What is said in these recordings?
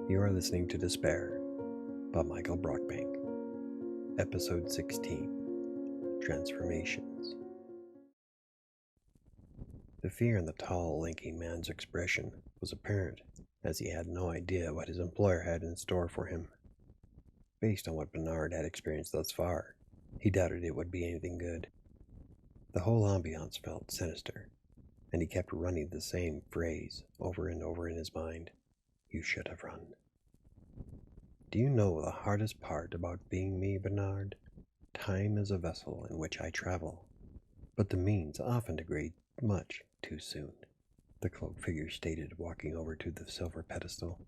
You are listening to Despair by Michael Brockbank, Episode 16, Transformations. The fear in the tall, lanky man's expression was apparent, as he had no idea what his employer had in store for him. Based on what Bernard had experienced thus far, he doubted it would be anything good. The whole ambiance felt sinister, and he kept running the same phrase over and over in his mind. You should have run. Do you know the hardest part about being me, Bernard? Time is a vessel in which I travel, but the means often degrade much too soon, the cloaked figure stated, walking over to the silver pedestal.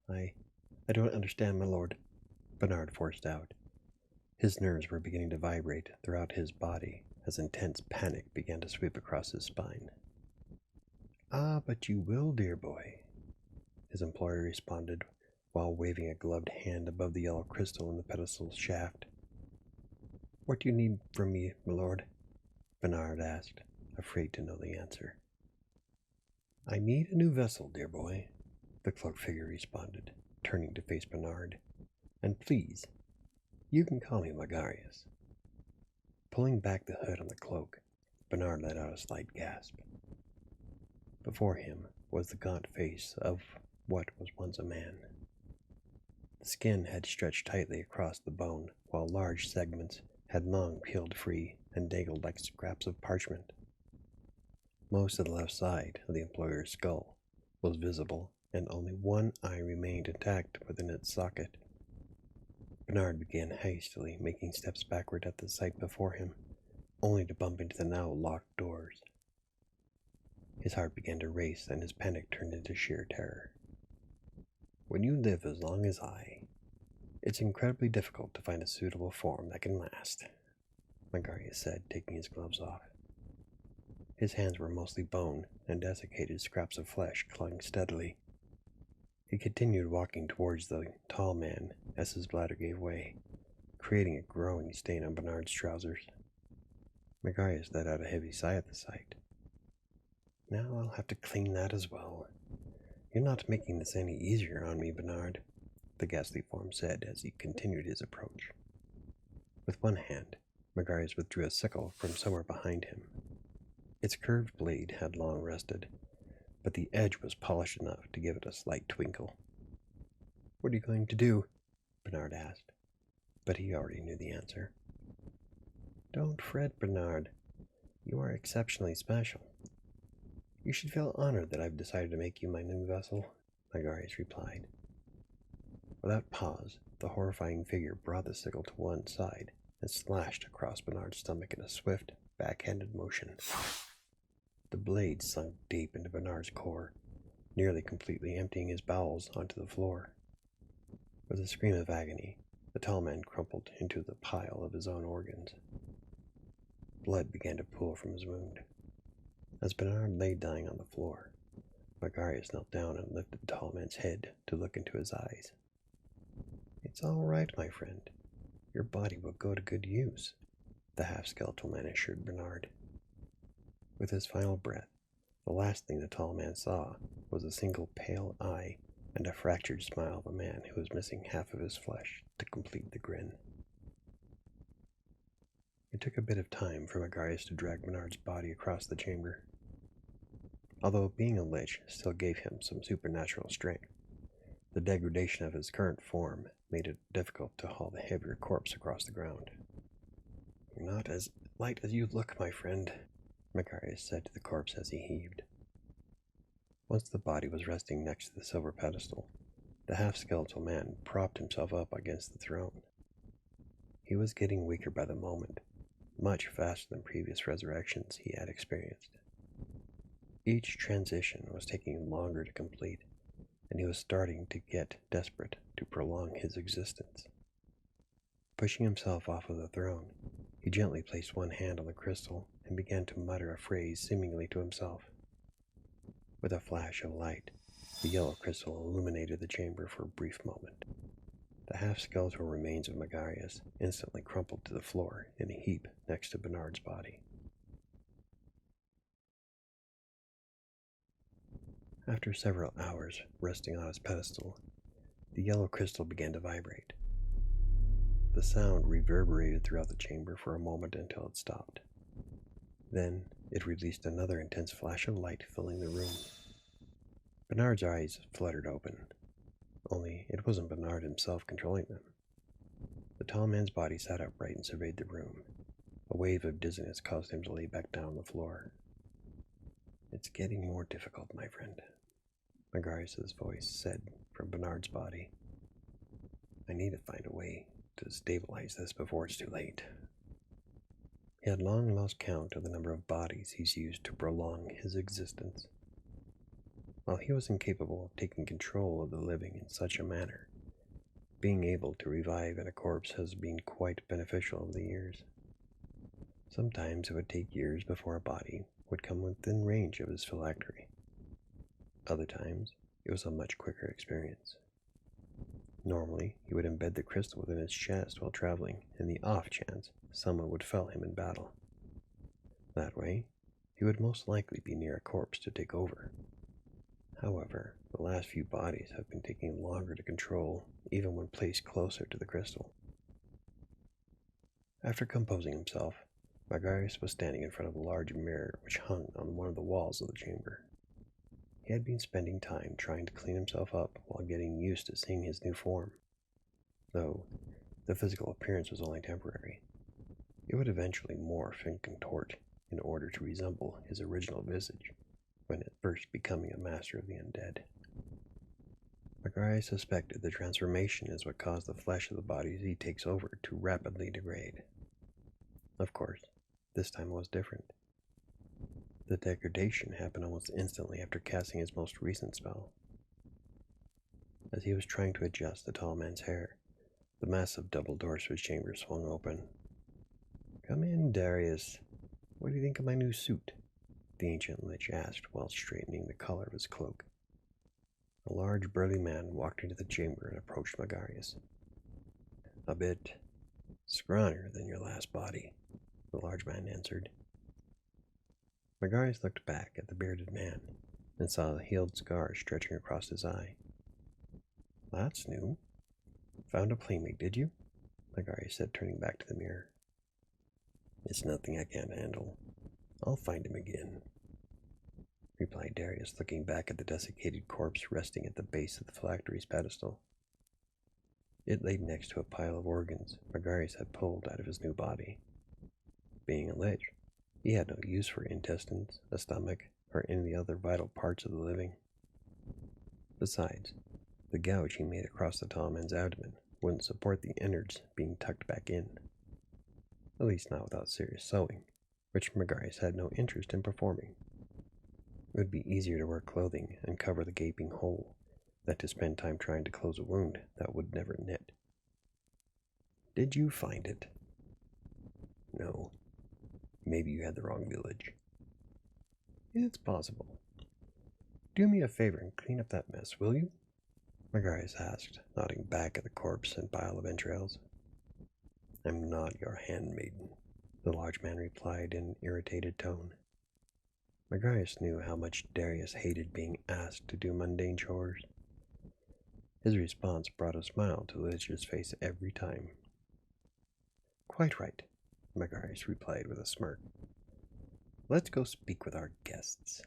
I don't understand, my lord, Bernard forced out. His nerves were beginning to vibrate throughout his body as intense panic began to sweep across his spine. Ah, but you will, dear boy, his employer responded, while waving a gloved hand above the yellow crystal in the pedestal's shaft. What do you need from me, my lord? Bernard asked, afraid to know the answer. I need a new vessel, dear boy, the cloaked figure responded, turning to face Bernard. And please, you can call me Magarius. Pulling back the hood on the cloak, Bernard let out a slight gasp. Before him was the gaunt face of what was once a man. The skin had stretched tightly across the bone, while large segments had long peeled free and dangled like scraps of parchment. Most of the left side of the employer's skull was visible, and only one eye remained intact within its socket. Bernard began hastily making steps backward at the sight before him, only to bump into the now locked doors. His heart began to race, and his panic turned into sheer terror. When you live as long as I, it's incredibly difficult to find a suitable form that can last, Magarius said, taking his gloves off. His hands were mostly bone, and desiccated scraps of flesh clung steadily. He continued walking towards the tall man as his bladder gave way, creating a growing stain on Bernard's trousers. Magarius let out a heavy sigh at the sight. Now I'll have to clean that as well. You're not making this any easier on me, Bernard, the ghastly form said as he continued his approach. With one hand, Magarius withdrew a sickle from somewhere behind him. Its curved blade had long rested, but the edge was polished enough to give it a slight twinkle. What are you going to do? Bernard asked, but he already knew the answer. Don't fret, Bernard. You are exceptionally special. You should feel honored that I've decided to make you my new vessel, Magarius replied. Without pause, the horrifying figure brought the sickle to one side and slashed across Bernard's stomach in a swift, backhanded motion. The blade sunk deep into Bernard's core, nearly completely emptying his bowels onto the floor. With a scream of agony, the tall man crumpled into the pile of his own organs. Blood began to pool from his wound. As Bernard lay dying on the floor, Magarius knelt down and lifted the tall man's head to look into his eyes. It's all right, my friend. Your body will go to good use, the half-skeletal man assured Bernard. With his final breath, the last thing the tall man saw was a single pale eye and a fractured smile of a man who was missing half of his flesh to complete the grin. It took a bit of time for Magarius to drag Bernard's body across the chamber. Although being a lich still gave him some supernatural strength, the degradation of his current form made it difficult to haul the heavier corpse across the ground. You're not as light as you look, my friend, Magarius said to the corpse as he heaved. Once the body was resting next to the silver pedestal, the half-skeletal man propped himself up against the throne. He was getting weaker by the moment, much faster than previous resurrections he had experienced. Each transition was taking longer to complete, and he was starting to get desperate to prolong his existence. Pushing himself off of the throne, he gently placed one hand on the crystal and began to mutter a phrase seemingly to himself. With a flash of light, the yellow crystal illuminated the chamber for a brief moment. The half-skeletal remains of Magarius instantly crumpled to the floor in a heap next to Bernard's body. After several hours resting on its pedestal, the yellow crystal began to vibrate. The sound reverberated throughout the chamber for a moment until it stopped. Then it released another intense flash of light, filling the room. Bernard's eyes fluttered open, only it wasn't Bernard himself controlling them. The tall man's body sat upright and surveyed the room. A wave of dizziness caused him to lay back down on the floor. "It's getting more difficult, my friend," Magarius's voice said from Bernard's body. "I need to find a way to stabilize this before it's too late." He had long lost count of the number of bodies he's used to prolong his existence. While he was incapable of taking control of the living in such a manner, being able to revive in a corpse has been quite beneficial over the years. Sometimes it would take years before a body would come within range of his phylactery. Other times, it was a much quicker experience. Normally, he would embed the crystal within his chest while traveling, in the off chance someone would fell him in battle. That way, he would most likely be near a corpse to take over. However, the last few bodies have been taking longer to control, even when placed closer to the crystal. After composing himself, Magarius was standing in front of a large mirror which hung on one of the walls of the chamber. He had been spending time trying to clean himself up while getting used to seeing his new form. Though the physical appearance was only temporary, it would eventually morph and contort in order to resemble his original visage when at first becoming a master of the undead. Magarius suspected the transformation is what caused the flesh of the bodies he takes over to rapidly degrade. Of course, this time it was different. The degradation happened almost instantly after casting his most recent spell. As he was trying to adjust the tall man's hair, the massive double doors to his chamber swung open. "Come in, Darius. What do you think of my new suit?" the ancient lich asked while straightening the collar of his cloak. A large burly man walked into the chamber and approached Magarius. "A bit scrawnier than your last body," the large man answered. Magarius looked back at the bearded man and saw a healed scar stretching across his eye. "That's new. Found a playmate, did you?" Magarius said, turning back to the mirror. "It's nothing I can't handle. I'll find him again," replied Darius, looking back at the desiccated corpse resting at the base of the phylactery's pedestal. It lay next to a pile of organs Magarius had pulled out of his new body. Being a lich, he had no use for intestines, a stomach, or any of the other vital parts of the living. Besides, the gouge he made across the tall man's abdomen wouldn't support the innards being tucked back in. At least not without serious sewing, which Magarius had no interest in performing. It would be easier to wear clothing and cover the gaping hole than to spend time trying to close a wound that would never knit. "Did you find it?" "No. Maybe you had the wrong village." "It's possible. Do me a favor and clean up that mess, will you?" Magarius asked, nodding back at the corpse and pile of entrails. "I'm not your handmaiden," the large man replied in an irritated tone. Magarius knew how much Darius hated being asked to do mundane chores. His response brought a smile to Lich's face every time. "Quite right," Magarius replied with a smirk. "Let's go speak with our guests."